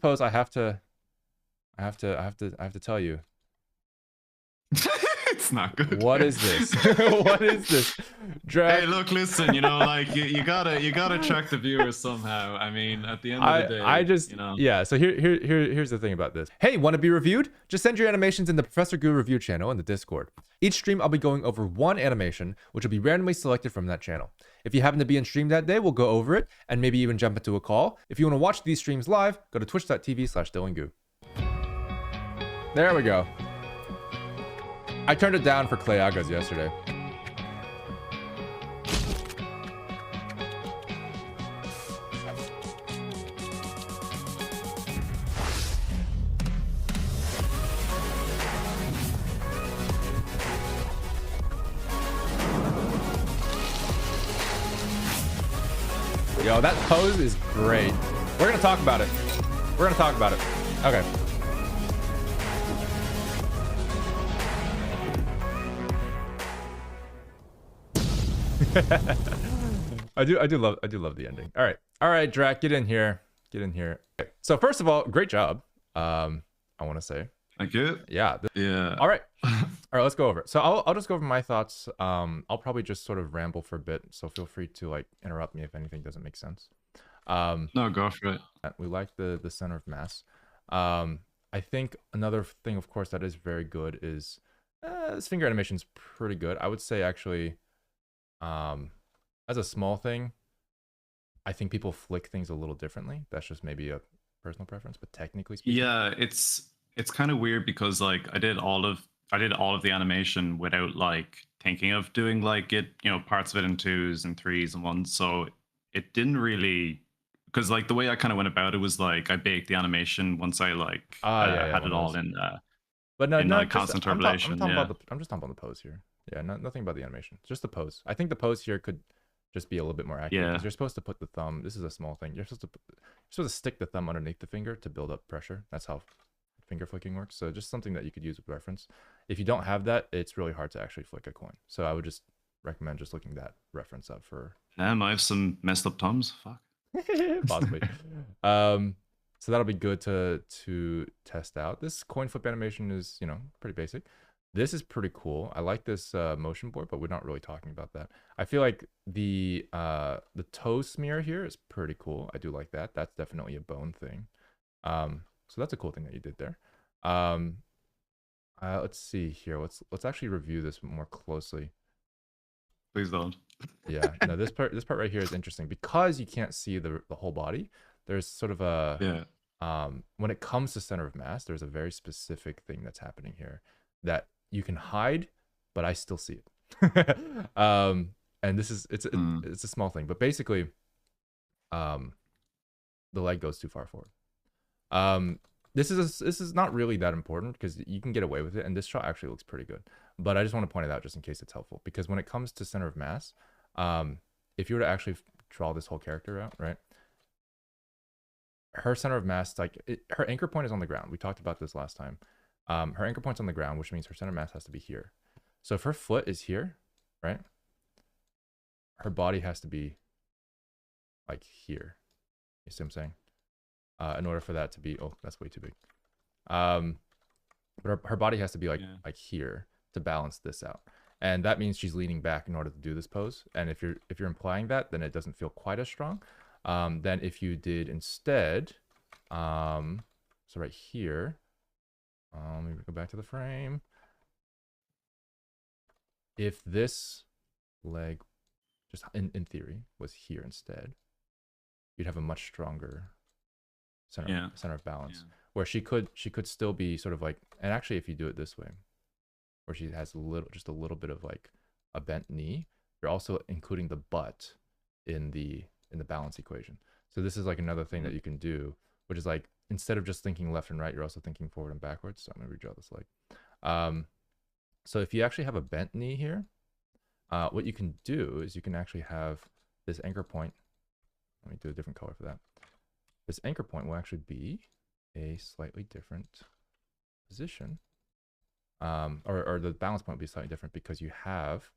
pose, I have to tell you. It's not good. What is this? What is this? Hey, look, listen, you know, like you gotta track the viewers somehow. I mean, at the end of the I day, just you know. yeah. So here's the thing about this. Hey, want to be reviewed? Just send your animations in the Professor Goo review channel in the Discord. Each stream I'll be going over one animation, which will be randomly selected from that channel. If you happen to be in stream that day, we'll go over it and maybe even jump into a call. If you want to watch these streams live, go to twitch.tv/DylanGoo. There we go. I turned it down for Clay Agas yesterday. Yo, that pose is great. We're gonna talk about it. We're gonna talk about it. Okay. I do love the ending. All right, Drac, get in here. Okay. So first of all, great job. I want to say. Thank you. Yeah. Yeah. All right, let's go over it. So I'll just go over my thoughts. I'll probably just sort of ramble for a bit, so feel free to like interrupt me if anything doesn't make sense. No, go for it. We like the center of mass. I think another thing, of course, that is very good is this finger animation is pretty good. I would say actually, as a small thing, I think people flick things a little differently. That's just maybe a personal preference, but technically speaking, Yeah, it's kind of weird because like I did all of the animation without like thinking of doing like it, you know, parts of it in 2s and 3s and 1s. So it didn't really, because like the way I kind of went about it was like I baked the animation once I like had it all in but no, in constant turbulation. I'm just talking about the pose here. Yeah, nothing about the animation, just the pose. I think the pose here could just be a little bit more accurate because you're supposed to put the thumb. This is a small thing. You're supposed to stick the thumb underneath the finger to build up pressure. That's how finger flicking works. So just something that you could use with reference. If you don't have that, it's really hard to actually flick a coin. So I would just recommend just looking that reference up for. Damn, I have some messed up thumbs. Fuck. Possibly. So that'll be good to test out. This coin flip animation is, you know, pretty basic. This is pretty cool. I like this motion board, but we're not really talking about that. I feel like the toe smear here is pretty cool. I do like that. That's definitely a bone thing. So that's a cool thing that you did there. Let's see here. Let's actually review this more closely. Please don't. Yeah. No, this part right here is interesting because you can't see the whole body. There's sort of a when it comes to center of mass, there's a very specific thing that's happening here that you can hide, but I still see it. And this is it's a small thing, but basically, the leg goes too far forward. This is not really that important because you can get away with it, and this shot actually looks pretty good. But I just want to point it out just in case it's helpful, because when it comes to center of mass, if you were to actually draw this whole character out, right? Her center of mass, her anchor point is on the ground. We talked about this last time. Her anchor point's on the ground, which means her center of mass has to be here. So if her foot is here, right? Her body has to be like here. You see what I'm saying? In order for that to be, oh, that's way too big. But her body has to be like here to balance this out. And that means she's leaning back in order to do this pose. And if you're implying that, then it doesn't feel quite as strong. Then if you did instead, so right here, let me go back to the frame. If this leg, just in theory, was here instead, you'd have a much stronger center of balance, where she could still be sort of like, and actually if you do it this way, where she has just a little bit of like a bent knee, you're also including the butt in the balance equation. So this is like another thing that you can do, which is like, instead of just thinking left and right, you're also thinking forward and backwards. So I'm gonna redraw this leg. So if you actually have a bent knee here, what you can do is you can actually have this anchor point. Let me do a different color for that. This anchor point will actually be a slightly different position. Or the balance point will be slightly different because you have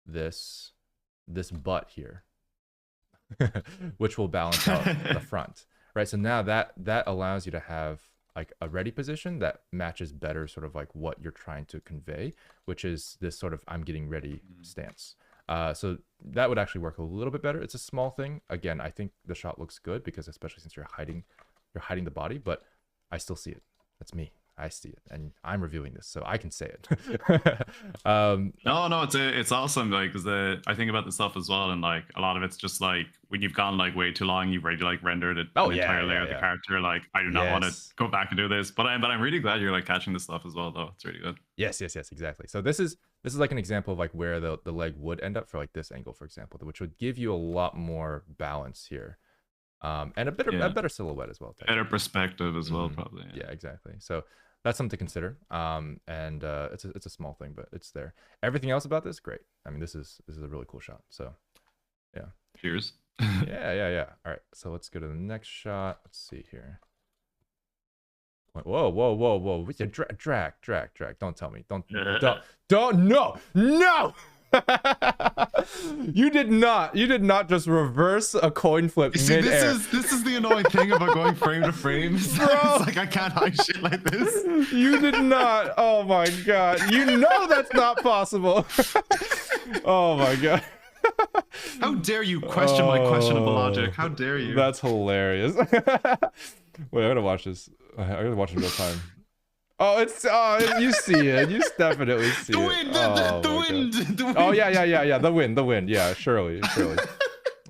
this butt here, which will balance out the front, right? So now that allows you to have like a ready position that matches better sort of like what you're trying to convey, which is this sort of I'm getting ready stance. So that would actually work a little bit better. It's a small thing. Again, I think the shot looks good because especially since you're hiding the body, but I still see it. That's me. I see it, and I'm reviewing this, so I can say it. No, it's awesome. Like, cause I think about the stuff as well, and like a lot of it's just like when you've gone like way too long, you've already like rendered an entire layer of the character. Like, I do not want to go back and do this, but I'm really glad you're like catching this stuff as well, though. It's really good. Yes, exactly. So this is like an example of like where the leg would end up for like this angle, for example, which would give you a lot more balance here, and a better silhouette as well. Better perspective as well, probably. Yeah, exactly. So that's something to consider. And it's a small thing, but it's there. Everything else about this, great. I mean, this is a really cool shot. So yeah. Cheers. yeah. All right. So let's go to the next shot. Let's see here. Whoa. Yeah, drag. Don't tell me. Don't, no. You did not just reverse a coin flip mid-air. This is the annoying thing about going frame to frame. It's like I can't hide shit like this. You did not. Oh my god. You know that's not possible. Oh my god. How dare you question my questionable logic? How dare you? That's hilarious. Wait, I gotta watch this. I gotta watch it in real time. Oh, you see it. You definitely see the it. Wind, the wind. Oh yeah. The wind. Yeah, surely.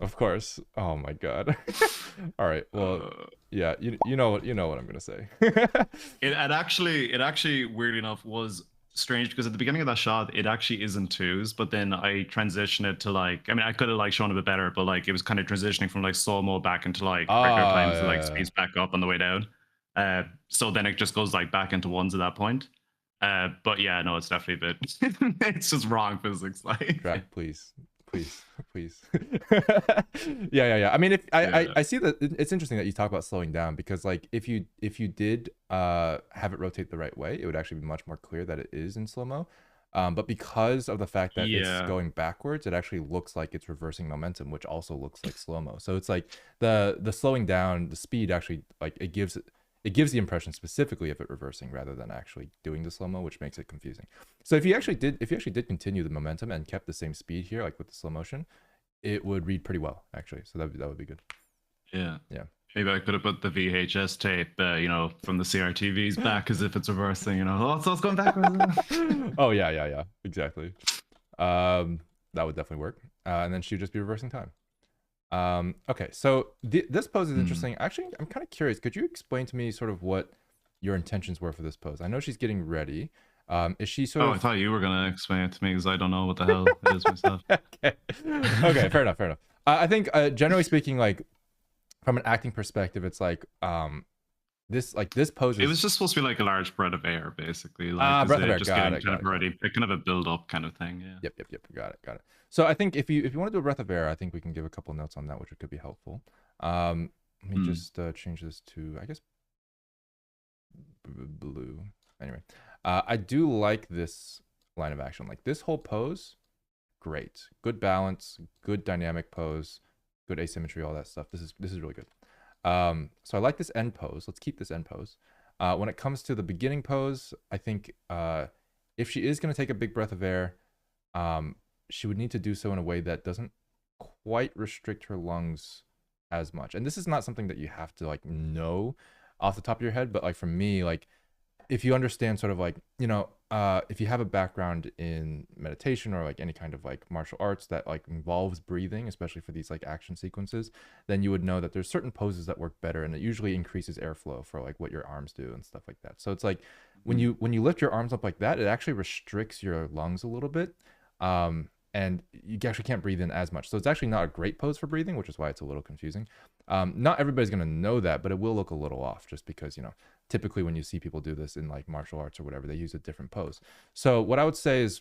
Of course. Oh my god. All right. Well, yeah. You know what I'm gonna say. It actually weirdly enough was strange because at the beginning of that shot it actually is in twos, but then I transitioned it to like, I mean, I could have like shown a bit better, but like it was kind of transitioning from like slow mo back into like regular times and like speeds back up on the way down. So then it just goes like back into ones at that point. But yeah, no, it's definitely a bit it's just wrong physics. Like, Drag, please. Yeah. I mean, I see that it's interesting that you talk about slowing down, because like if you did have it rotate the right way, it would actually be much more clear that it is in slow-mo. But because of the fact that it's going backwards, it actually looks like it's reversing momentum, which also looks like slow-mo. So it's like the slowing down, the speed actually, like it gives the impression specifically of it reversing rather than actually doing the slow-mo, which makes it confusing. So if you actually did continue the momentum and kept the same speed here, like with the slow motion, it would read pretty well actually. So that would be good. Yeah. Maybe I could have put the VHS tape, from the CRTVs back as if it's reversing. So it's going backwards. Oh yeah, exactly. That would definitely work. And then she'd just be reversing time. Okay, so this pose is interesting. Actually, I'm kind of curious. Could you explain to me sort of what your intentions were for this pose? I know she's getting ready. Is she sort of... I thought you were gonna explain it to me because I don't know what the hell it is myself. Okay, fair enough. I think generally speaking, like from an acting perspective, it's like this pose. It was just supposed to be like a large breath of air, basically. Like, breath of air. Just Got getting kind of ready, kind of a build up kind of thing. Yeah. Yep. Got it. So I think if you want to do a breath of air, I think we can give a couple of notes on that, which could be helpful. Let me just change this to, I guess, blue. Anyway, I do like this line of action. Like this whole pose, great, good balance, good dynamic pose, good asymmetry, all that stuff. This is really good. So I like this end pose. Let's keep this end pose. When it comes to the beginning pose, I think if she is going to take a big breath of air, she would need to do so in a way that doesn't quite restrict her lungs as much. And this is not something that you have to like know off the top of your head, but like for me, like if you understand sort of like, if you have a background in meditation or like any kind of like martial arts that like involves breathing, especially for these like action sequences, then you would know that there's certain poses that work better, and it usually increases airflow for like what your arms do and stuff like that. So it's like when you lift your arms up like that, it actually restricts your lungs a little bit. And you actually can't breathe in as much. So it's actually not a great pose for breathing, which is why it's a little confusing. Not everybody's going to know that, but it will look a little off just because, typically when you see people do this in like martial arts or whatever, they use a different pose. So what I would say is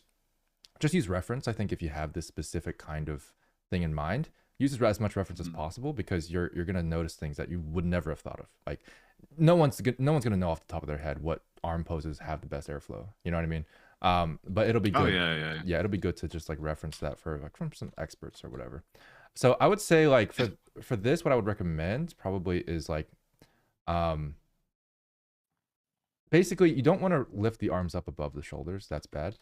just use reference. I think if you have this specific kind of thing in mind, use as much reference as possible, because you're going to notice things that you would never have thought of. Like no one's going to know off the top of their head what arm poses have the best airflow. You know what I mean? But it'll be good. Yeah, it'll be good to just like reference that for like from some experts or whatever. So I would say like for this, what I would recommend probably is like Um, basically, you don't want to lift the arms up above the shoulders. That's bad.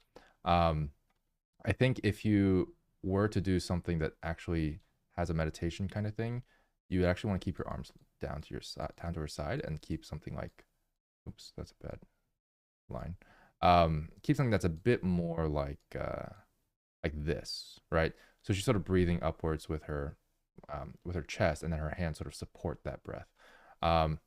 I think if you were to do something that actually has a meditation kind of thing, you actually want to keep your arms down to your side, down to her side, and keep something like, oops, that's a bad line. Keep something that's a bit more like this, right? So she's sort of breathing upwards with her chest, and then her hands sort of support that breath. And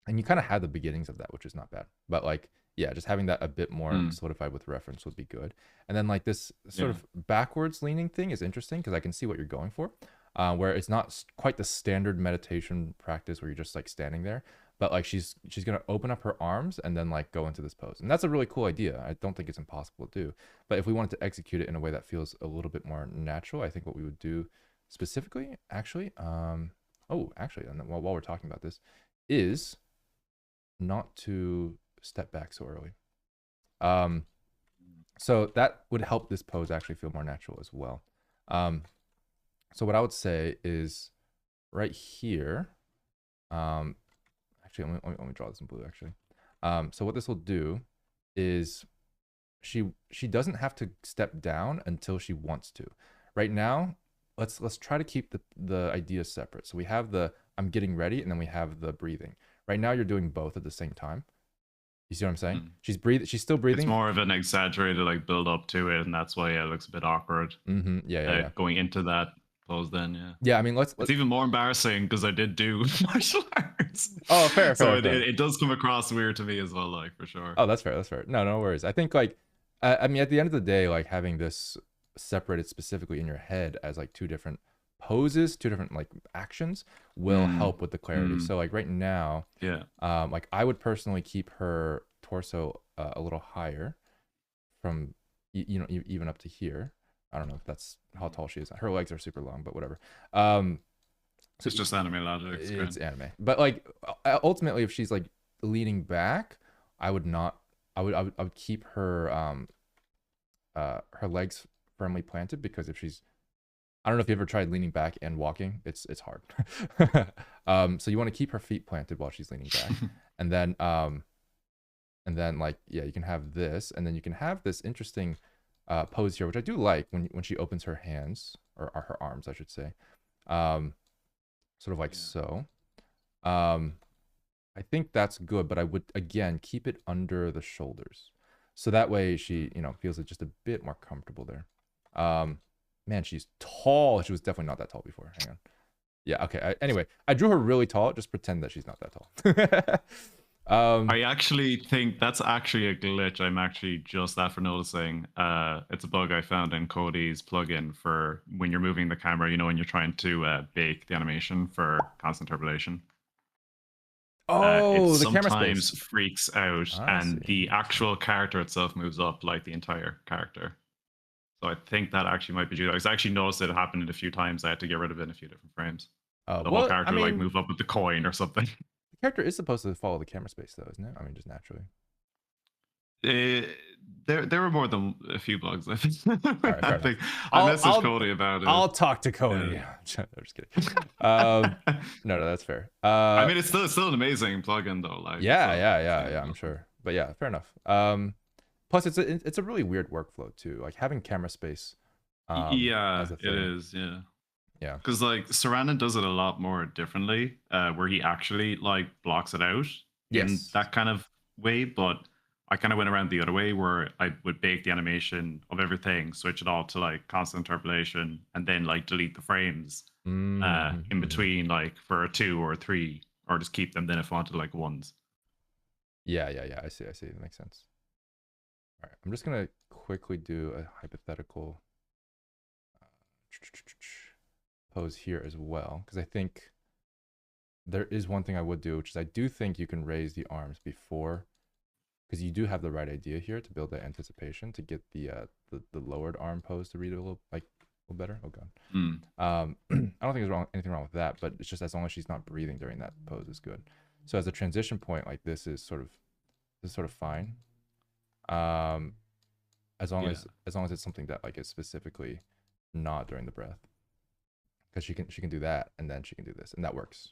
you kind of had the beginnings of that, which is not bad. But like, yeah, just having that a bit more solidified with reference would be good. And then like this sort of backwards leaning thing is interesting because I can see what you're going for, where it's not quite the standard meditation practice where you're just like standing there, but like she's gonna open up her arms and then like go into this pose. And that's a really cool idea. I don't think it's impossible to do. But if we wanted to execute it in a way that feels a little bit more natural, I think what we would do specifically, actually, and while we're talking about this, is not to step back so early. So that would help this pose actually feel more natural as well. So what I would say is right here, actually, let me draw this in blue actually. So what this will do is she doesn't have to step down until she wants to. Right now, let's try to keep the ideas separate. So we have the I'm getting ready, and then we have the breathing. Right now, you're doing both at the same time. You see what I'm saying? She's still breathing. It's more of an exaggerated like build up to it, and that's why it looks a bit awkward. Yeah. Going into that pose, then yeah. I mean, it's even more embarrassing because I did do martial arts. Oh, fair. So it does come across weird to me as well, like for sure. Oh, that's fair. That's fair. No worries. I think like, I mean, at the end of the day, like having this separated specifically in your head as like two different poses, two different like actions will help with the clarity. So like right now, like I would personally keep her torso a little higher from even up to here. I don't know if that's how tall she is. Her legs are super long, but whatever. So it's just anime logic. It's anime, but like ultimately, if she's like leaning back, I would keep her her legs firmly planted, because if she's, I don't know if you ever tried leaning back and walking, it's hard. So you want to keep her feet planted while she's leaning back. and then like, yeah, you can have this, and then you can have this interesting pose here, which I do like when she opens her hands, or her arms, I should say. Sort of like so. I think that's good, but I would again keep it under the shoulders. So that way she, feels it just a bit more comfortable there. Man, she's tall. She was definitely not that tall before. Hang on. Yeah, okay. Anyway, I drew her really tall. Just pretend that she's not that tall. I actually think that's actually a glitch. I'm actually just after noticing. It's a bug I found in Cody's plugin for when you're moving the camera, when you're trying to bake the animation for constant interpolation. Oh, it the camera sometimes space freaks out, and the actual character itself moves up like the entire character. So I think that actually might be due. I actually noticed it happened a few times. I had to get rid of it in a few different frames. The whole character like move up with the coin or something. The character is supposed to follow the camera space, though, isn't it? I mean, just naturally. There were more than a few bugs, I think. Right, I messaged Cody about it. I'll talk to Cody. Yeah. I'm just kidding. No, that's fair. I mean, it's still an amazing plugin, though. Like, yeah, I'm sure. But yeah, fair enough. Plus, it's a really weird workflow too. Like having camera space. Yeah, it is. Yeah. Because like Sarandon does it a lot more differently, where he actually like blocks it out in that kind of way, but I kind of went around the other way where I would bake the animation of everything, switch it all to like constant interpolation, and then like delete the frames in between, like for a 2 or a 3, or just keep them then if I wanted like ones. Yeah. I see. That makes sense. All right, I'm just gonna quickly do a hypothetical pose here as well, because I think there is one thing I would do, which is I do think you can raise the arms before, because you do have the right idea here to build that anticipation to get the lowered arm pose to read a little better. Oh god. I don't think there's anything wrong with that, but it's just as long as she's not breathing during that pose is good. So as a transition point, like this is sort of fine. As long as it's something that like is specifically not during the breath, because she can do that, and then she can do this, and that works.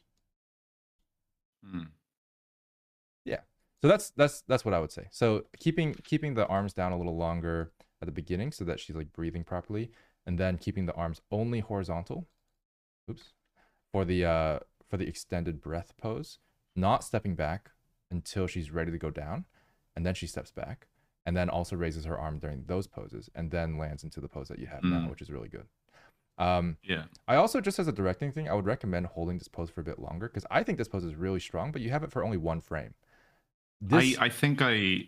So that's what I would say. So keeping the arms down a little longer at the beginning so that she's like breathing properly, and then keeping the arms only horizontal. Oops. For the extended breath pose, not stepping back until she's ready to go down, and then she steps back, and then also raises her arm during those poses, and then lands into the pose that you have now, which is really good. Yeah. I also, just as a directing thing, I would recommend holding this pose for a bit longer because I think this pose is really strong, but you have it for only one frame. I think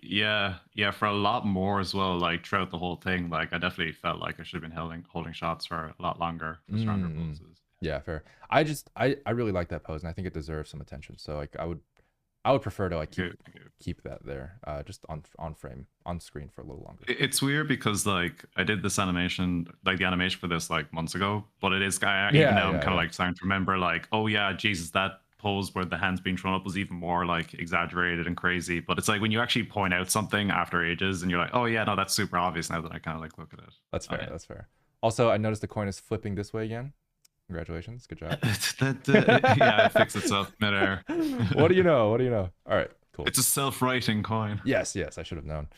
yeah for a lot more as well, like throughout the whole thing. Like I definitely felt like I should have been holding shots for a lot longer for stronger poses. Yeah, fair. I really like that pose and I think it deserves some attention. So like I would prefer to like keep that there, just on frame, on screen for a little longer. It's weird because like I did this animation, like the animation for this like months ago, but it is I'm kind of like starting to remember like, oh yeah, Jesus, that pose where the hands being thrown up was even more like exaggerated and crazy. But it's like when you actually point out something after ages and you're like, oh yeah, no, that's super obvious now that I kind of like look at it. That's fair. That's fair. Also, I noticed the coin is flipping this way again. Congratulations. Good job. Yeah, it fixed itself midair. What do you know? What do you know? All right, cool. It's a self-writing coin. Yes, I should have known.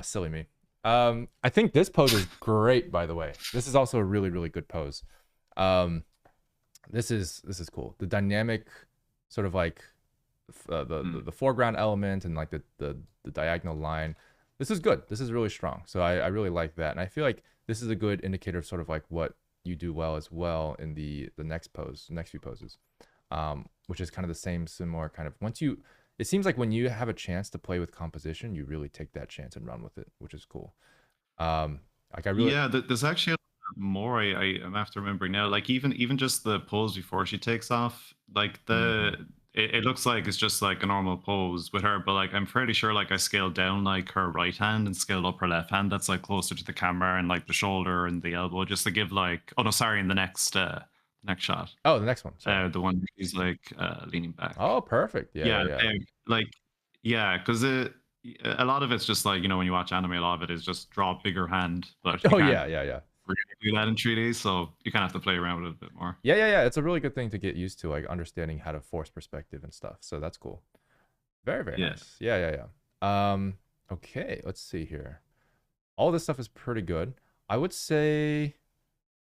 Silly me. I think this pose is great, by the way. This is also a really, really good pose. This is cool. The dynamic sort of like the foreground element and like the diagonal line. This is good. This is really strong. So I really like that. And I feel like this is a good indicator of sort of like what you do well as well in the next few poses, which is kind of the same similar kind of it seems like when you have a chance to play with composition, you really take that chance and run with it, which is cool. Like there's actually more I'm after remembering now, like even just the pose before she takes off, like it looks like it's just like a normal pose with her, but like I'm fairly sure like I scaled down like her right hand and scaled up her left hand that's like closer to the camera and like the shoulder and the elbow, just to give like, oh no, sorry, in the next shot. Oh, the next one. The one where she's like leaning back. Oh, perfect. Yeah. Like because a lot of it's just like, you know, when you watch anime, a lot of it is just draw a bigger hand, but yeah really do that in 3D, so you kind of have to play around with it a bit more. Yeah. It's a really good thing to get used to, like understanding how to force perspective and stuff. So that's cool. Very nice. Yeah. Okay, let's see here. All this stuff is pretty good. I would say,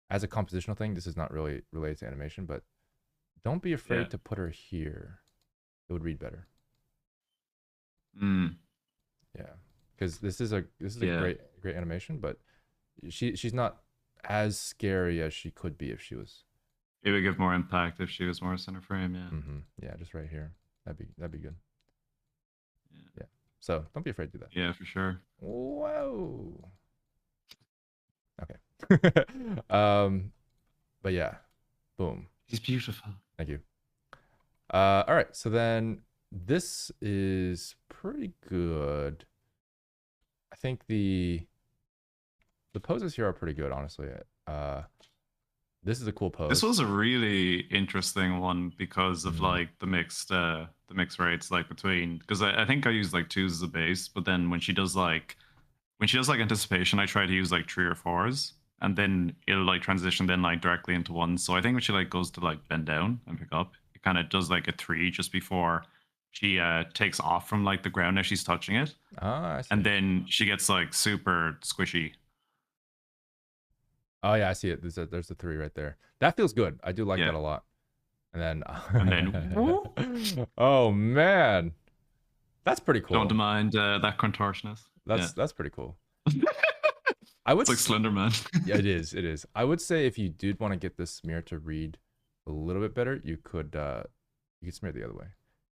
as a compositional thing, this is not really related to animation, but don't be afraid to put her here. It would read better. Yeah, because this is a great animation, but she's not as scary as she could be if she was. It would give more impact if she was more center frame. Yeah, just right here. That'd be good. Yeah. So don't be afraid to do that. Yeah, for sure. Whoa. Okay. But yeah, boom. She's beautiful. Thank you. All right. So then this is pretty good. I think the poses here are pretty good, honestly. This is a cool pose. This was a really interesting one because of like the mixed rates, like between, because I think I used like 2s as a base, but then when she does like anticipation, I try to use like 3 or 4s, and then it'll like transition then like directly into 1s. So I think when she like goes to like bend down and pick up, it kind of does like a 3 just before she takes off from like the ground as she's touching it. I see. And then she gets like super squishy. Oh yeah, I see it. There's the 3 right there. That feels good. I do like that a lot. And then oh man, that's pretty cool. Don't mind that contortionist. That's pretty cool. I would. It's like Slender Man. Yeah, it is. It is. I would say if you did want to get this smear to read a little bit better, you could smear the other way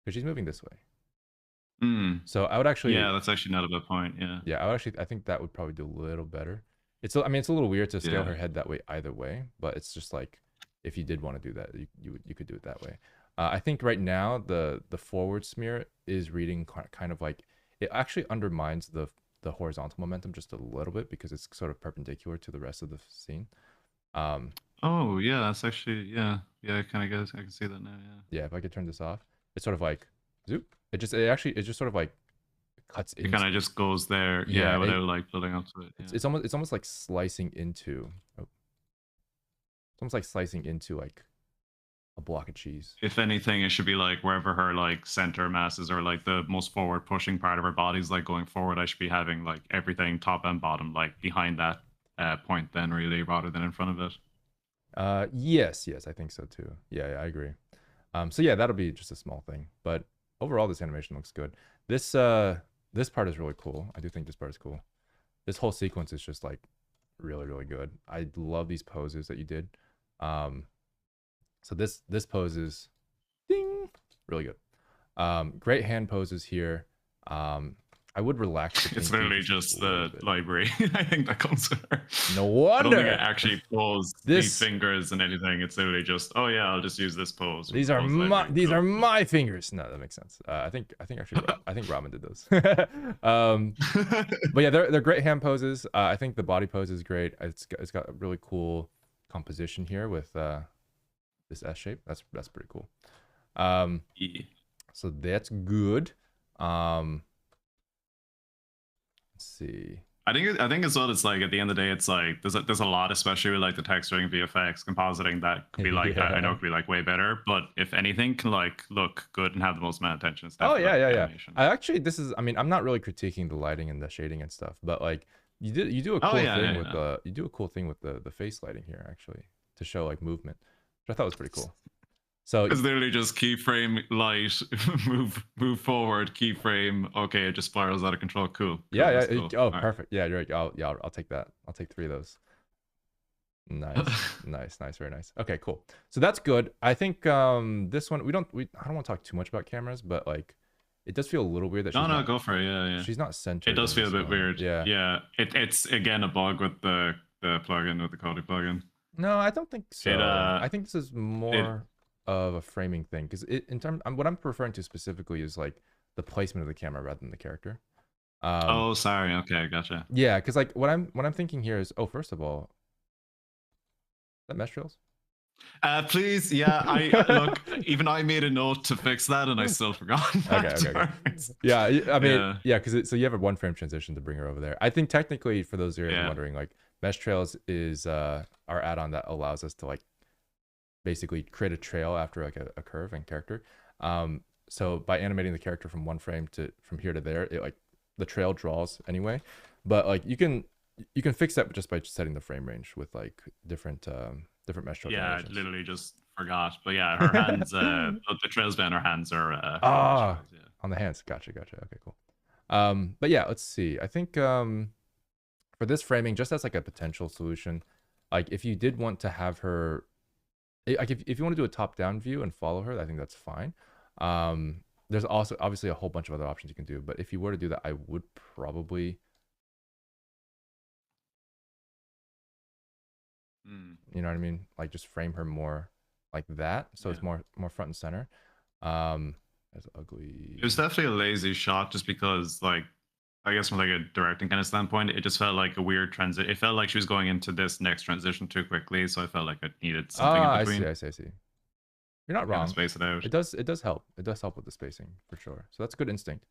because she's moving this way. So I would actually. Yeah, that's actually not a bad point. Yeah. Yeah, I think that would probably do a little better. It's a little weird to scale her head that way either way, but it's just like if you did want to do that, you could do it that way. I think right now the forward smear is reading kind of like it actually undermines the horizontal momentum just a little bit because it's sort of perpendicular to the rest of the scene. Oh yeah, that's actually I kind of I can see that now. Yeah, if I could turn this off, it's sort of like zoop. It just sort of like cuts it kind of just goes there without like building up to it. It's almost like slicing into it's almost like slicing into like a block of cheese. If anything, it should be like wherever her like center masses or like the most forward pushing part of her body is like going forward. I should be having like everything top and bottom like behind that point then really rather than in front of it. Yes, I think so too. Yeah, I agree. So yeah, that'll be just a small thing, but overall this animation looks good. This part is really cool. I do think this part is cool. This whole sequence is just like really good. I love these poses that you did. So this pose is ding really good. Great hand poses here. I would relax. It's literally just the library. I think that comes with her. No wonder. I don't think it actually pulls these fingers and anything. It's literally just, oh yeah, I'll just use this pose. These are my fingers. No, that makes sense. I think actually I think Ramen did those. But yeah, they're great hand poses. I think the body pose is great. It's got a really cool composition here with this S shape. That's pretty cool. Yeah. So that's good. Let's see. I think as well. It's like at the end of the day, it's like there's a lot, especially with like the texturing, VFX, compositing that could be like Yeah. I know it could be like way better, but if anything can like look good and have the most amount of attention. It's Oh definitely yeah. animation. I actually I mean I'm not really critiquing the lighting and the shading and stuff, but like you do a cool thing with the face lighting here actually to show like movement, which I thought was pretty cool. So it's literally just keyframe light, move forward, keyframe. Okay, it just spirals out of control. Cool. Yeah. Cool. Oh, perfect. Yeah, you're right. I'll take that. I'll take 3 of those. Nice, very nice. Okay, cool. So that's good. I think this one I don't want to talk too much about cameras, but like it does feel a little weird that no, go for it. Yeah. She's not centered. It does feel a bit weird. Yeah. It's again a bug with the plugin, with the Kodi plugin. No, I don't think so. I think this is more of a framing thing because what I'm referring to specifically is like the placement of the camera rather than the character. Oh, sorry. Okay, gotcha. Yeah, because like what I'm thinking here is, first of all, is that mesh trails? Please, yeah. I look. Even I made a note to fix that, and I still forgot. Okay. Yeah, I mean, because so you have a 1-frame transition to bring her over there. I think technically, for those who are wondering, like mesh trails is our add-on that allows us to like basically create a trail after like a curve and character. So by animating the character from 1 frame from here to there, it like the trail draws anyway. But like you can fix that just by setting the frame range with like different mesh trail. Yeah, I literally just forgot. But yeah, her hands, the trails down her hands are on the hands. Gotcha. Okay, cool. But yeah, let's see. I think for this framing, just as like a potential solution, like if you did want to have her, like if you want to do a top-down view and follow her, I think that's fine. There's also obviously a whole bunch of other options you can do, but if you were to do that, I would probably you know what I mean, like just frame her more like that, so it's more front and center. That's ugly. It was definitely a lazy shot just because like I guess from like a directing kind of standpoint, it just felt like a weird transit. It felt like she was going into this next transition too quickly, so I felt like it needed something in between. I see. You're not wrong. Space it out. It does help. It does help with the spacing for sure. So that's good instinct.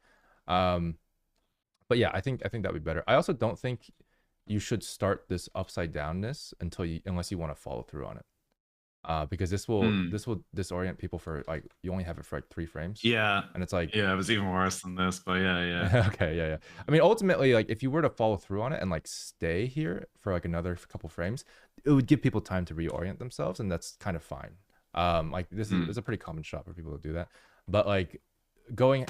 But yeah, I think that'd be better. I also don't think you should start this upside downness unless you want to follow through on it. Because this will disorient people for like you only have it for like 3 frames. Yeah. And it's like it was even worse than this, but yeah. Okay, yeah. I mean, ultimately, like if you were to follow through on it and like stay here for like another couple frames, it would give people time to reorient themselves, and that's kind of fine. Like this is a pretty common shot for people to do that. But like going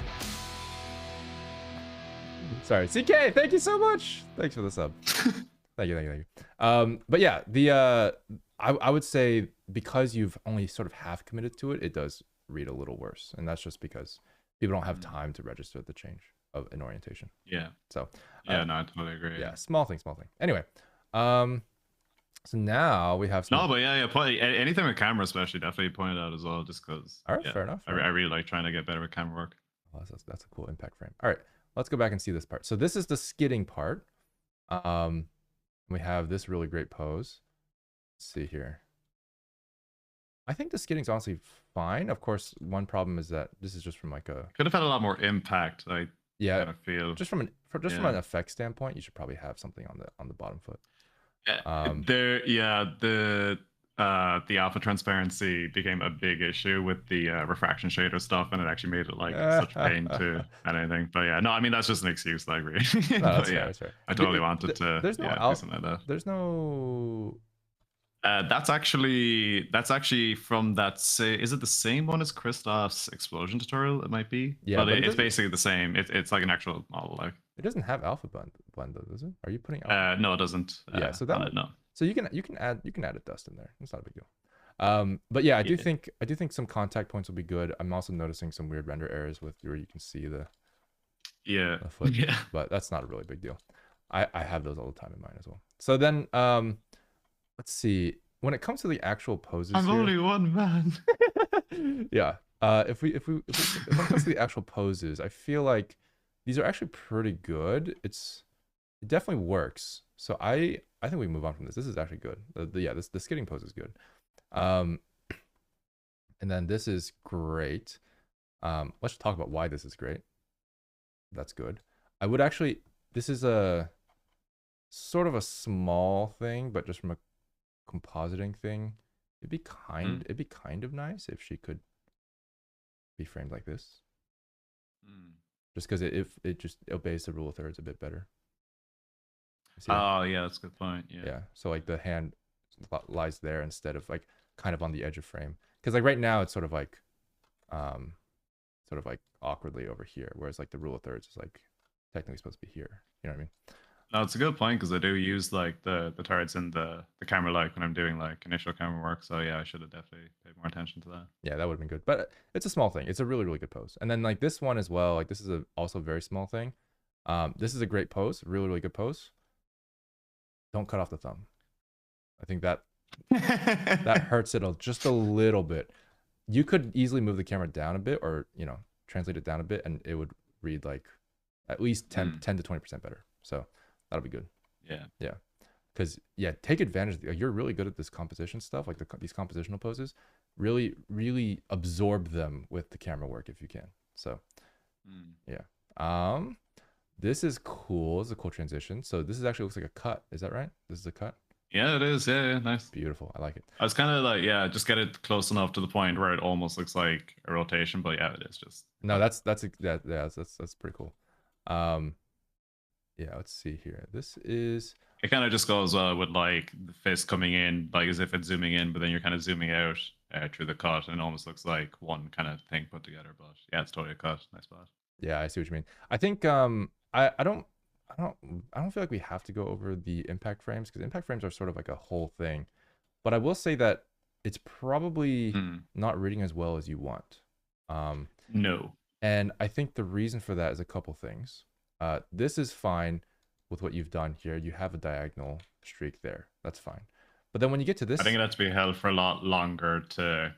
sorry, CK, thank you so much. Thanks for the sub. Thank you. But yeah, I would say because you've only sort of half committed to it, it does read a little worse, and that's just because people don't have time to register the change of an orientation. Yeah. So no, I totally agree. Yeah, small thing. Anyway, so now we have some. No, but yeah. Anything with camera, especially, definitely point it out as well, just because. All right, fair enough. I really like trying to get better with camera work. Oh, that's a cool impact frame. All right, let's go back and see this part. So this is the skidding part. We have this really great pose. Let's see here. I think the skidding's honestly fine. Of course, one problem is that this is just from like a. Could have had a lot more impact. I kind of feel just from an effect standpoint, you should probably have something on the bottom foot. The the alpha transparency became a big issue with the refraction shader stuff, and it actually made it like such pain to anything. But yeah, no, I mean that's just an excuse, like really. No, But that's fair. yeah, That's fair. I totally wanted to There's no do something like that. There's no. That's actually from that. Is it the same one as Christoph's explosion tutorial? It might be. Yeah, but it's basically the same. It's like an actual model. Like it doesn't have alpha blend though, does it? Are you putting? No, it doesn't. Yeah, so that no. So you can add a dust in there. It's not a big deal. But yeah, I do think some contact points will be good. I'm also noticing some weird render errors with where you can see the foot. Yeah. But that's not a really big deal. I have those all the time in mine as well. So then let's see. When it comes to the actual poses, I'm only one man. Yeah. If it comes to the actual poses, I feel like these are actually pretty good. It definitely works. So I think we move on from this. This is actually good. The skidding pose is good. And then this is great. Let's talk about why this is great. That's good. I would actually, this is a sort of a small thing, but just from a compositing thing, it'd be kind of nice if she could be framed like this. Just because it just obeys the rule of thirds a bit better. Oh yeah, that's a good point. Yeah. So like the hand lies there instead of like kind of on the edge of frame. Because like right now it's sort of like awkwardly over here, whereas like the rule of thirds is like technically supposed to be here. You know what I mean? No, it's a good point because I do use like the turrets in the camera light when I'm doing like initial camera work. So yeah, I should have definitely paid more attention to that. Yeah, that would have been good. But it's a small thing. It's a really, really good pose. And then like this one as well, like this is also a very small thing. This is a great pose, really, really good pose. Don't cut off the thumb. I think that that hurts it just a little bit. You could easily move the camera down a bit, or translate it down a bit, and it would read like at least 10 to 20% better. So that'll be good. Yeah. Because take advantage. You're really good at this composition stuff, like these compositional poses. Really, really absorb them with the camera work if you can. So yeah. This is cool. It's a cool transition. So this actually looks like a cut. Is that right? This is a cut. Yeah, it is. Yeah, nice. Beautiful. I like it. I was kind of like, just get it close enough to the point where it almost looks like a rotation, but yeah, it is just. No, that's pretty cool. Yeah, let's see here. This is. It kind of just goes with like the fist coming in, like as if it's zooming in, but then you're kind of zooming out through the cut, and it almost looks like one kind of thing put together. But yeah, it's totally a cut. Nice spot. Yeah, I see what you mean. I think I don't feel like we have to go over the impact frames because impact frames are sort of like a whole thing. But I will say that it's probably not reading as well as you want. No. And I think the reason for that is a couple things. This is fine with what you've done here. You have a diagonal streak there. That's fine. But then when you get to this, I think it has to be held for a lot longer to.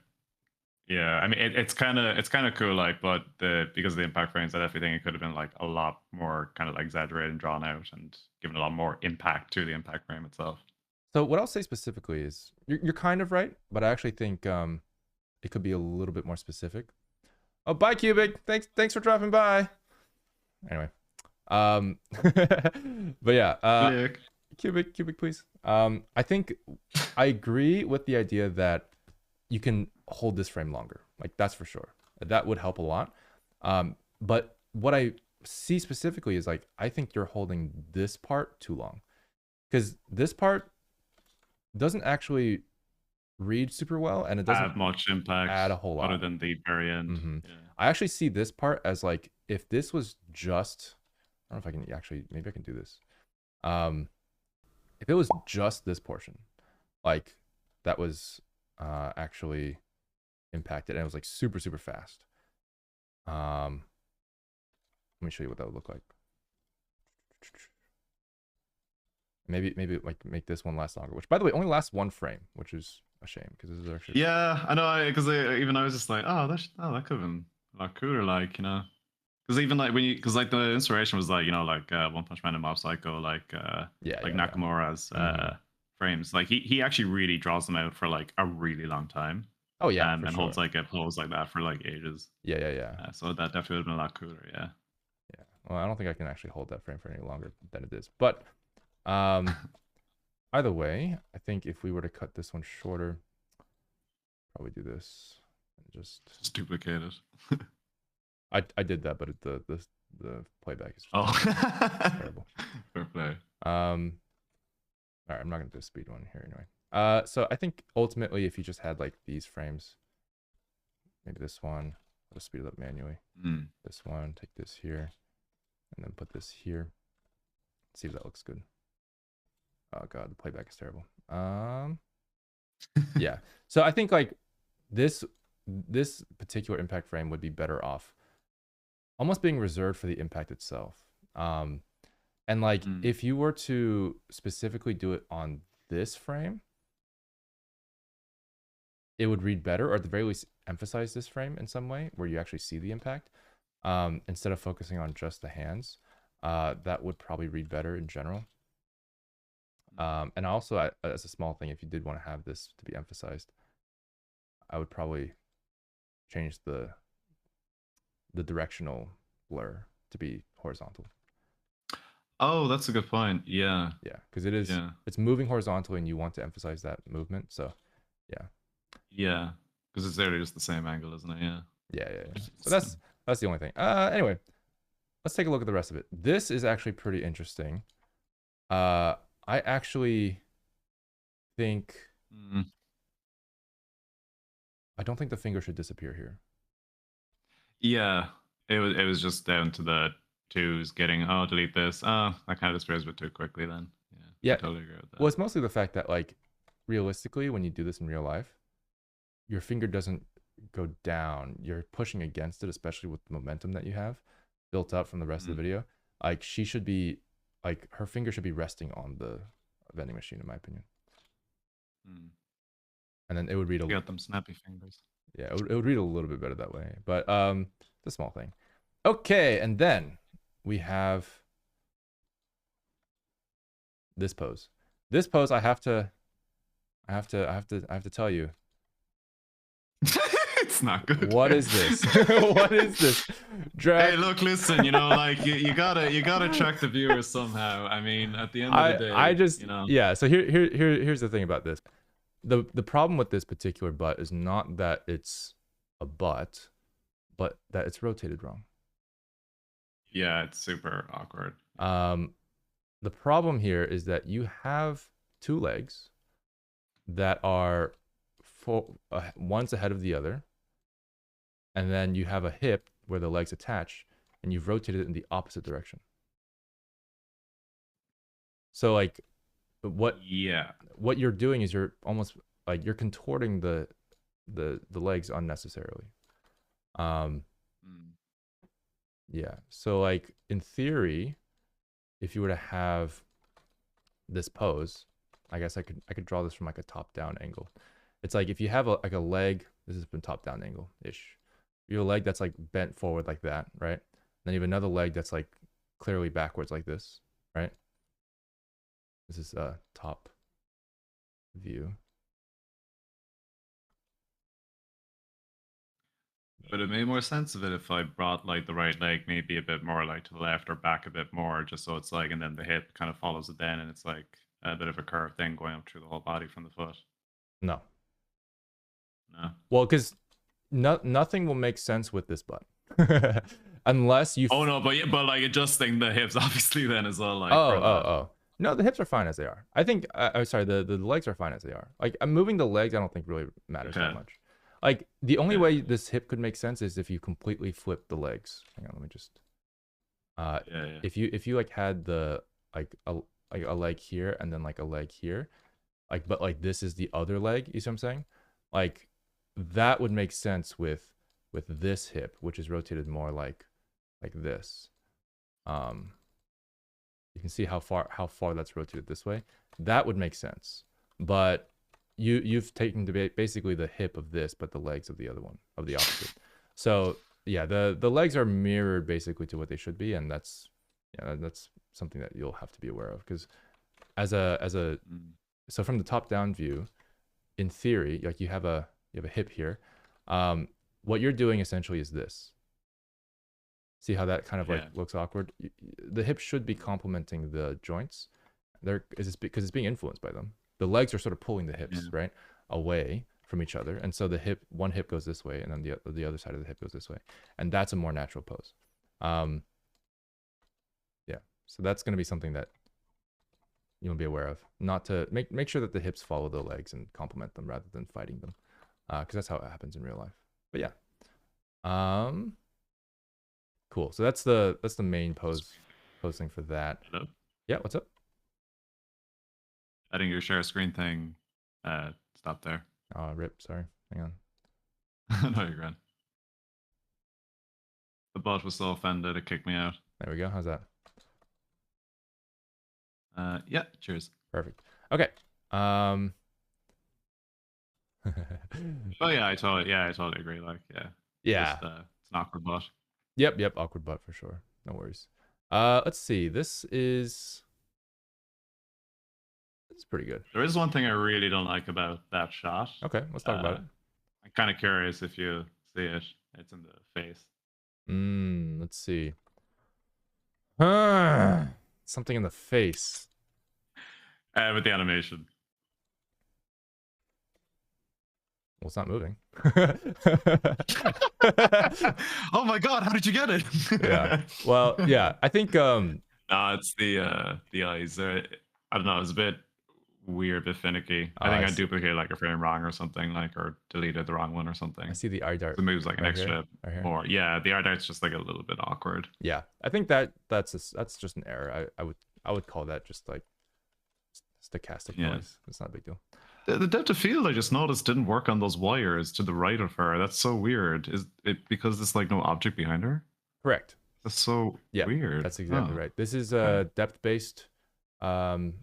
Yeah, I mean it's kind of cool, like, but because of the impact frames, I definitely think it could have been like a lot more kind of like exaggerated and drawn out and given a lot more impact to the impact frame itself. So what I'll say specifically is you're kind of right, but I actually think it could be a little bit more specific. Oh, bye Cubic. Thanks for dropping by. Anyway, but yeah, Cubic, please. I think I agree with the idea that you can hold this frame longer. Like that's for sure. That would help a lot. But what I see specifically is like, I think you're holding this part too long because this part doesn't actually read super well and it doesn't have much impact add a whole lot other than the very end. Yeah. I actually see this part as like, if this was just, I don't know if I can actually, maybe I can do this. If it was just this portion, like that was actually impacted and it was like super fast, let me show you what that would look like. Maybe like make this one last longer, which by the way only lasts one frame, which is a shame because this is actually I know, because even I was just like, that could have been a lot cooler, like, because even like because like the inspiration was like, like One Punch Man and Mob Psycho, like Nakamura's frames, like he actually really draws them out for like a really long time. Oh yeah, and holds like a pose like that for like ages. Yeah. So that definitely would have been a lot cooler. Yeah. Well, I don't think I can actually hold that frame for any longer than it is, but either way, I think if we were to cut this one shorter, probably do this and just duplicate it. I did that, but the playback is terrible. Fair play. All right, I'm not gonna do a speed one here anyway. So I think ultimately, if you just had like these frames, maybe this one, I'll just speed it up manually. This one, take this here, and then put this here. See if that looks good. Oh god, the playback is terrible. Yeah. So I think like this particular impact frame would be better off almost being reserved for the impact itself. And like if you were to specifically do it on this frame, it would read better, or at the very least emphasize this frame in some way where you actually see the impact, instead of focusing on just the hands. That would probably read better in general. And also, as a small thing, if you did want to have this to be emphasized, I would probably change the directional blur to be horizontal. Oh, that's a good point. Yeah. Yeah, because it is. Yeah. It's moving horizontally, and you want to emphasize that movement. So, yeah. Yeah, because it's literally just the same angle, isn't it? Yeah. Yeah. So that's the only thing. Anyway, let's take a look at the rest of it. This is actually pretty interesting. I actually think I don't think the finger should disappear here. Yeah, it was just down to the twos getting, delete this. That kind of disappears a bit too quickly then. Yeah. I totally agree with that. Well, it's mostly the fact that like realistically, when you do this in real life, your finger doesn't go down. You're pushing against it, especially with the momentum that you have built up from the rest of the video. Like she should be, like her finger should be resting on the vending machine, in my opinion. And then it would read you got them snappy fingers. Yeah, it would read a little bit better that way. But it's a small thing. Okay, and then we have this pose. This pose, I have to tell you. It's not good. What is this? What is this? Hey, look, listen. Like you gotta track the viewers somehow. I mean, at the end of the day, yeah. So here's the thing about this. The problem with this particular butt is not that it's a butt, but that it's rotated wrong. Yeah, it's super awkward. The problem here is that you have two legs that are one's ahead of the other, and then you have a hip where the legs attach, and you've rotated it in the opposite direction. So like what you're doing is you're almost like you're contorting the legs unnecessarily. Yeah, so like in theory, if you were to have this pose, I guess I could draw this from like a top-down angle. It's like if you have like a leg, this has been top-down angle-ish. You have a leg that's like bent forward like that, right? Then you have another leg that's like clearly backwards like this, right? This is a top view. But it made more sense of it if I brought like the right leg maybe a bit more like to the left or back a bit more, just so it's like, and then the hip kind of follows it then, and it's like a bit of a curved thing going up through the whole body from the foot. No. Well, because nothing will make sense with this butt. Unless you... Oh, no, but like adjusting the hips, obviously, then as well. Like, oh. No, the hips are fine as they are. I think, I'm sorry, the legs are fine as they are. Like, moving the legs, I don't think really matters that much. Like, the only way this hip could make sense is if you completely flip the legs. Hang on, let me just... If you like had the, like a leg here and then like a leg here, like, but like this is the other leg, you see what I'm saying? Like, that would make sense with this hip, which is rotated more like this. You can see how far that's rotated this way. That would make sense. But you've taken basically the hip of this, but the legs of the other one, of the opposite. So yeah, the legs are mirrored basically to what they should be, and that's something that you'll have to be aware of, because so from the top down view, in theory, like you have a hip here. What you're doing essentially is this. See how that kind of like looks awkward? The hip should be complementing the joints. Because it's being influenced by them. The legs are sort of pulling the hips right away from each other, and so the hip, one hip goes this way, and then the other side of the hip goes this way, and that's a more natural pose. Yeah, so that's going to be something that you'll be aware of. Not to make sure that the hips follow the legs and complement them rather than fighting them, because that's how it happens in real life. But yeah, cool. So that's the main posting for that. Hello? Yeah, what's up? I think your share screen thing stopped there. Oh, rip. Sorry. Hang on. No, you're good. The bot was so offended it kicked me out. There we go. How's that? Yeah, cheers. Perfect. Okay. Oh yeah, I totally agree. Like, yeah. Yeah. Just, it's an awkward bot. Yep, awkward butt for sure. No worries. Let's see. This is pretty good. There is one thing I really don't like about that shot. Okay, let's talk about it. I'm kind of curious if you see it. It's in the face. Let's see. Something in the face. With the animation. Well, it's not moving. Oh my god, how did you get it? Yeah. Well, yeah. I think it's the eyes. I don't know, it's a bit weird, a bit finicky. I think I duplicated like a frame wrong or something, like, or deleted the wrong one or something. I see the eye dart. It moves like an extra right more. Yeah, the eye dart's just like a little bit awkward. Yeah. I think that's just an error. I would call that just like stochastic noise. It's not a big deal. The depth of field I just noticed didn't work on those wires to the right of her. That's so weird. Is it because there's like no object behind her? Correct. That's so weird. That's exactly right. This is depth based, and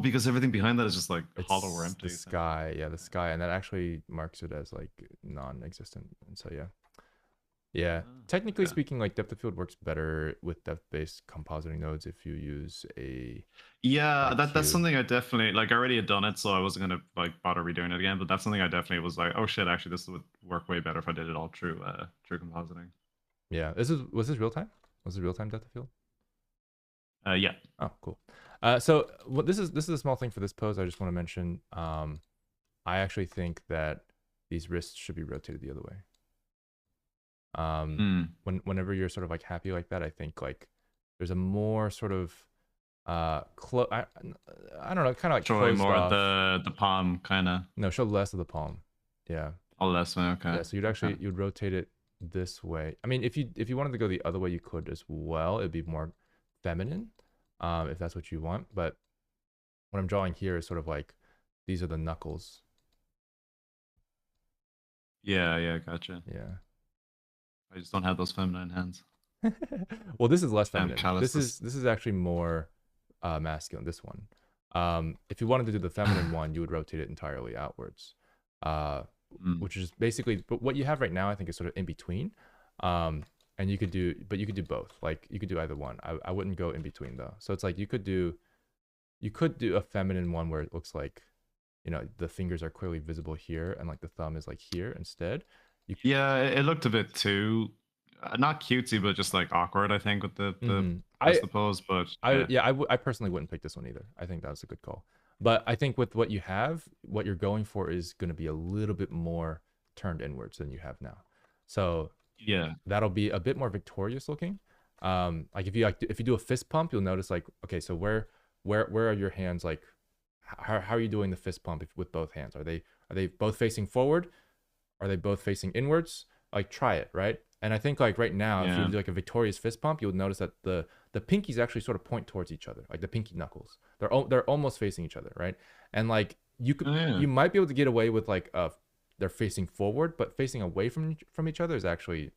because everything behind that is just like hollow or empty. The sky, the sky, and that actually marks it as like non-existent. And so technically speaking, like depth of field works better with depth-based compositing nodes if you use a that's something I definitely like. I already had done it, so I wasn't gonna like bother redoing it again. But that's something I definitely was like, oh shit, actually this would work way better if I did it all true compositing. Yeah, was this real time? Was it real time depth of field? Yeah. Oh, cool. So this is a small thing for this pose. I just want to mention. I actually think that these wrists should be rotated the other way. Whenever you're sort of like happy like that, I think like there's a more sort of I don't know, kind of like showing more of the palm, kind of. No, show less of the palm. Yeah. Oh, less. Okay. Yeah, so you'd rotate it this way. I mean, if you wanted to go the other way, you could as well. It'd be more feminine, if that's what you want. But what I'm drawing here is sort of like these are the knuckles. Yeah, gotcha. Yeah. I just don't have those feminine hands. Well, this is less feminine. This is actually more masculine. This one. If you wanted to do the feminine one, you would rotate it entirely outwards, which is basically. But what you have right now, I think, is sort of in between. And you could do both. Like you could do either one. I wouldn't go in between though. So it's like you could do a feminine one where it looks like, the fingers are clearly visible here and like the thumb is like here instead. It looked a bit too not cutesy, but just like awkward, I think, with the pose. But I personally wouldn't pick this one either. I think that was a good call. But I think with what you have, what you're going for is going to be a little bit more turned inwards than you have now. So that'll be a bit more victorious looking. Like if you do a fist pump, you'll notice like, okay, so where are your hands? Like how are you doing the fist pump with both hands? Are they both facing forward? Are they both facing inwards? Like try it, right? And I think like right now, if you do like a victorious fist pump, you'll notice that the pinkies actually sort of point towards each other, like the pinky knuckles. They're almost facing each other, right? And like you might be able to get away with like they're facing forward, but facing away from each other is actually,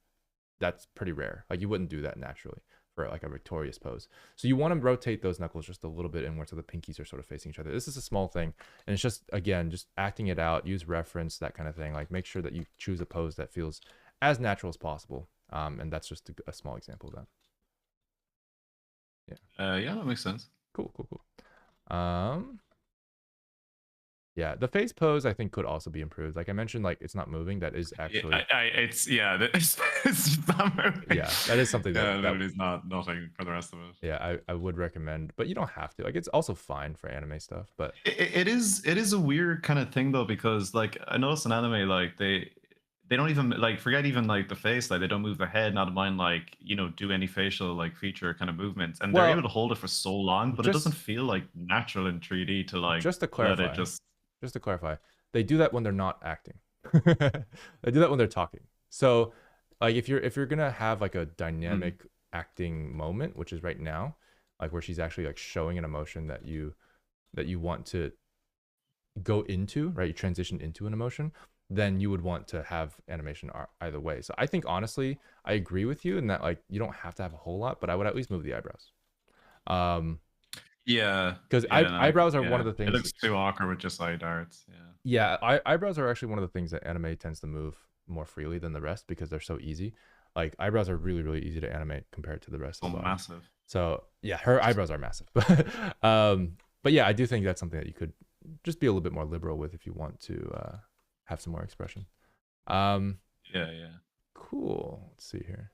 that's pretty rare. Like you wouldn't do that naturally for like a victorious pose. So you want to rotate those knuckles just a little bit inward so the pinkies are sort of facing each other. This is a small thing, and it's just, again, just acting it out, use reference, that kind of thing. Like make sure that you choose a pose that feels as natural as possible. And that's just a small example of that. Yeah, that makes sense. Cool. Yeah, the face pose I think could also be improved. Like I mentioned, like it's not moving. That is actually it's not moving. Yeah, that is something that literally is not nothing for the rest of it. Yeah, I would recommend, but you don't have to. Like it's also fine for anime stuff, but it is a weird kind of thing though, because like I noticed in anime like they don't even like forget even like the face, like they don't move their head, not to mind like do any facial like feature kind of movements, and they're able to hold it for so long, but it doesn't feel like natural in 3D to like just to clarify, they do that when they're not acting. They do that when they're talking. So like if you're gonna have like a dynamic acting moment, which is right now, like where she's actually like showing an emotion that you want to go into, right? You transition into an emotion, then you would want to have animation either way. So I think honestly, I agree with you in that like you don't have to have a whole lot, but I would at least move the eyebrows. Yeah, because eyebrows are one of the things. It looks too awkward with just eye darts. Eyebrows are actually one of the things that anime tends to move more freely than the rest because they're so easy. Like eyebrows are really, really easy to animate compared to the rest of the body. Massive. So yeah, her eyebrows are massive. But yeah, I do think that's something that you could just be a little bit more liberal with if you want to have some more expression. Yeah. Cool. Let's see here.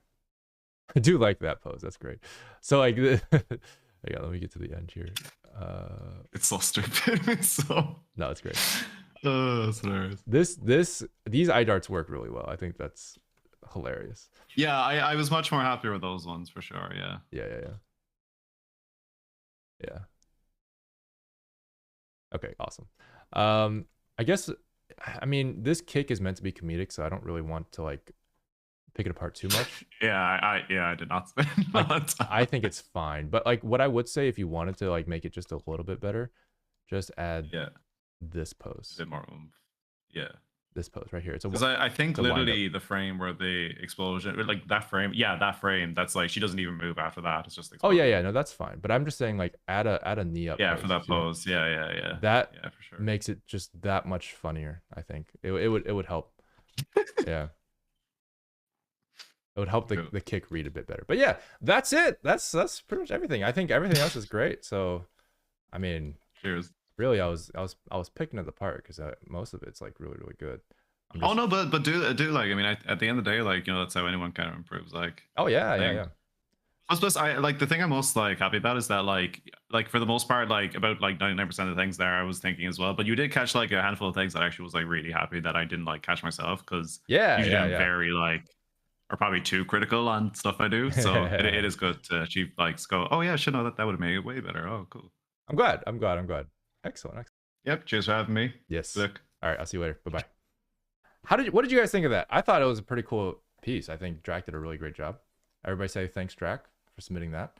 I do like that pose. That's great. So like, yeah, let me get to the end here. It's so stupid. No, it's great. That's hilarious. These eye darts work really well. I think that's hilarious. Yeah, I was much more happier with those ones for sure. Yeah. Okay, awesome. I guess, I mean, this kick is meant to be comedic, so I don't really want to like pick it apart too much. I did not spend like, I think it's fine, but like what I would say if you wanted to like make it just a little bit better, just add this pose. A bit more this pose right here. It's I think literally the frame where the explosion, like that frame, that's like she doesn't even move after that. It's just explosion. Oh yeah, no, that's fine. But I'm just saying like add a knee up. Yeah, for that pose. Yeah. That for sure makes it just that much funnier. I think it would help. Yeah. It would help the kick read a bit better. But yeah, that's it. That's pretty much everything. I think everything else is great. So, I mean, cheers. Really, I was picking it apart because most of it's like really, really good. Oh no, but do like, I mean, at the end of the day, like, that's how anyone kind of improves. Like, oh yeah. Plus, I like the thing I'm most like happy about is that like for the most part, like about like 99% of the things there I was thinking as well. But you did catch like a handful of things that I actually was like really happy that I didn't like catch myself, because usually I'm very like, or probably too critical on stuff I do. So it is good to achieve like go, oh yeah, should know that would have made it way better. Oh cool. I'm glad. Excellent. Yep. Cheers for having me. Yes. Look. All right. I'll see you later. Bye bye. What did you guys think of that? I thought it was a pretty cool piece. I think Drac did a really great job. Everybody say thanks, Drac, for submitting that.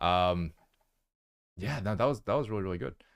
Yeah, no, that was really, really good.